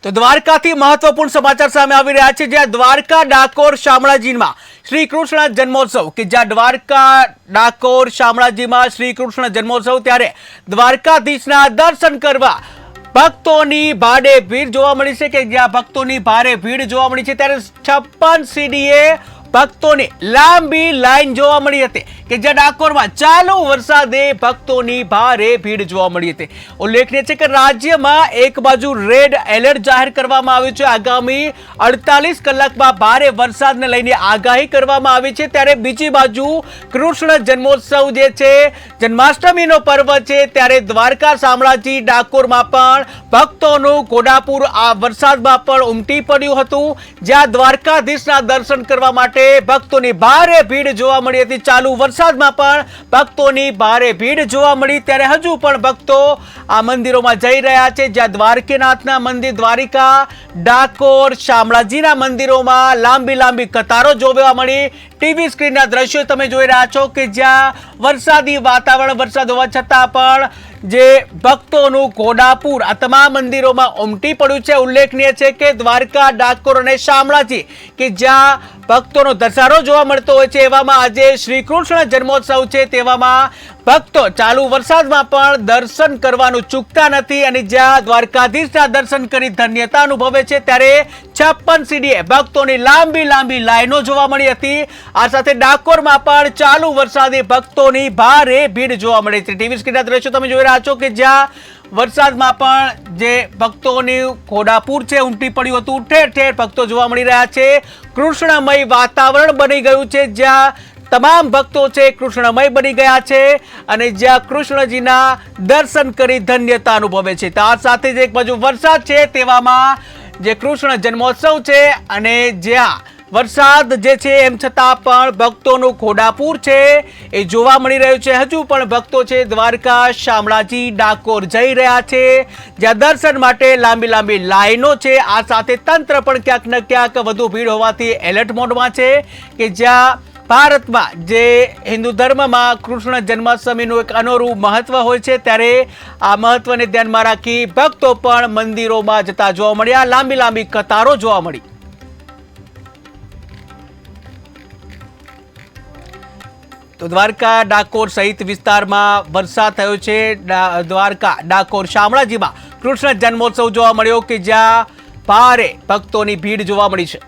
તો દ્વારકાથી મહત્વપૂર્ણ સમાચાર સામે આવી રહ્યા છે, જ્યાં દ્વારકા ડાકોર શામળાજીમાં શ્રી કૃષ્ણ જન્મોત્સવ કે જ્યાં દ્વારકા ડાકોર શામળાજીમાં શ્રી કૃષ્ણ જન્મોત્સવ ત્યારે દ્વારકાધીશના દર્શન કરવા ભક્તોની ભારે ભીડ જોવા મળી છે કે જ્યાં ભક્તોની ભારે ભીડ જોવા મળી છે ત્યારે 56 સીડીએ ભક્તોની લાંબી લાઈન જોવા મળી હતી કે જ્યાં ડાકોરમાં ચાલુ વરસાદે ભક્તોની ભારે ભીડ જોવા મળી હતી। ઉલ્લેખનીય છે કે રાજ્યમાં એક બાજુ રેડ એલર્ટ જાહેર કરવામાં આવ્યું છે, આગામી 48 કલાકમાં ભારે વરસાદને લઈને આગાહી કરવામાં આવી છે, ત્યારે બીજી બાજુ કૃષ્ણ જન્મોત્સવ જે છે, જન્માષ્ટમીનો પર્વ છે, ત્યારે દ્વારકા શામળાજી ડાકોરમાં પણ ભક્તોનું ઘોડાપુર આ વરસાદમાં પણ ઉમટી પડ્યું હતું, જ્યાં દ્વારકાધીશના દર્શન કરવા માટે ભક્તોની ભારે ભીડ જોવા મળી હતી। ચાલુ વરસાદમાં પણ ભક્તોની ભારે ભીડ જોવા મળી, ત્યારે હજુ પણ ભક્તો આ મંદિરોમાં જઈ રહ્યા છે, જ્યાં દ્વારકાનાથના મંદિર, દ્વારિકા, ડાકોર, શામળાજીના મંદિરોમાં લાંબી લાંબી કતારો જોવા મળી। ટીવી સ્ક્રીનના દ્રશ્યો તમે જોઈ રહ્યા છો કે જ્યાં વરસાદી વાતાવરણ, વરસાદ હોવા છતાં પણ જે ભક્તોનું ઘોડાપુર આ તમામ મંદિરોમાં ઉમટી પડ્યું છે। ઉલ્લેખનીય છે કે દ્વારકા, ડાકોર અને શામળાજી કે જ્યાં ભક્તોનો ધસારો જોવા મળતો હોય છે, એવામાં આજે શ્રી કૃષ્ણ જન્મોત્સવ છે, તેવામાં ભક્તો ચાલુ વરસાદમાં પણ દર્શન કરવાનું ચૂકતા નથી અને જ્યાં દ્વારકાધીશના દર્શન કરી ધન્યતા અનુભવે છે, ત્યારે 56 સીડીએ ભક્તોની લાંબી લાંબી લાઈનો જોવા મળી હતી। આ સાથે ડાકોરમાં પણ ચાલુ વરસાદે ભક્તોની ભારે ભીડ જોવા મળી હતી। ટીવી સ્ક્રીનના દ્રશ્યો તમે જોઈ રહ્યા છો કે જ્યાં વરસાદમાં પણ જે ભક્તોની ઘોડાપુર છે ઉમટી પડ્યું હતું, ઠેર ઠેર ભક્તો જોવા મળી રહ્યા છે। કૃષ્ણમય વાતાવરણ બની ગયું છે, જ્યાં તમામ ભક્તો છે કૃષ્ણમય બની ગયા છે અને જ્યાં કૃષ્ણજીના દર્શન કરી ધન્યતા અનુભવે છે। તો આ સાથે જ એક બાજુ વરસાદ છે, તેવામાં જે કૃષ્ણ જન્મોત્સવ છે અને જ્યાં વરસાદ જે છે એમ છતાં પણ ભક્તોનું ઘોડાપુર છે એ જોવા મળી રહ્યું છે। હજુ પણ ભક્તો છે દ્વારકા, શામળાજી, ડાકોર જઈ રહ્યા છે, જ્યાં દર્શન માટે લાંબી લાંબી લાઈનો છે। આ સાથે તંત્ર પણ ક્યાંક ને ક્યાંક વધુ ભીડ હોવાથી એલર્ટ મોડમાં છે કે જ્યાં ભારતમાં જે હિન્દુ ધર્મમાં કૃષ્ણ જન્માષ્ટમીનું એક અનોરું મહત્વ હોય છે, ત્યારે આ મહત્વને ધ્યાનમાં રાખી ભક્તો પણ મંદિરોમાં જતા જોવા મળ્યા, લાંબી લાંબી કતારો જોવા મળી। તો દ્વારકા, ડાકોર સહિત વિસ્તારમાં વરસાદ થયો છે। દ્વારકા, ડાકોર, શામળાજીમાં કૃષ્ણ જન્મોત્સવ જોવા મળ્યો કે જ્યાં ભારે ભક્તોની ભીડ જોવા મળી છે।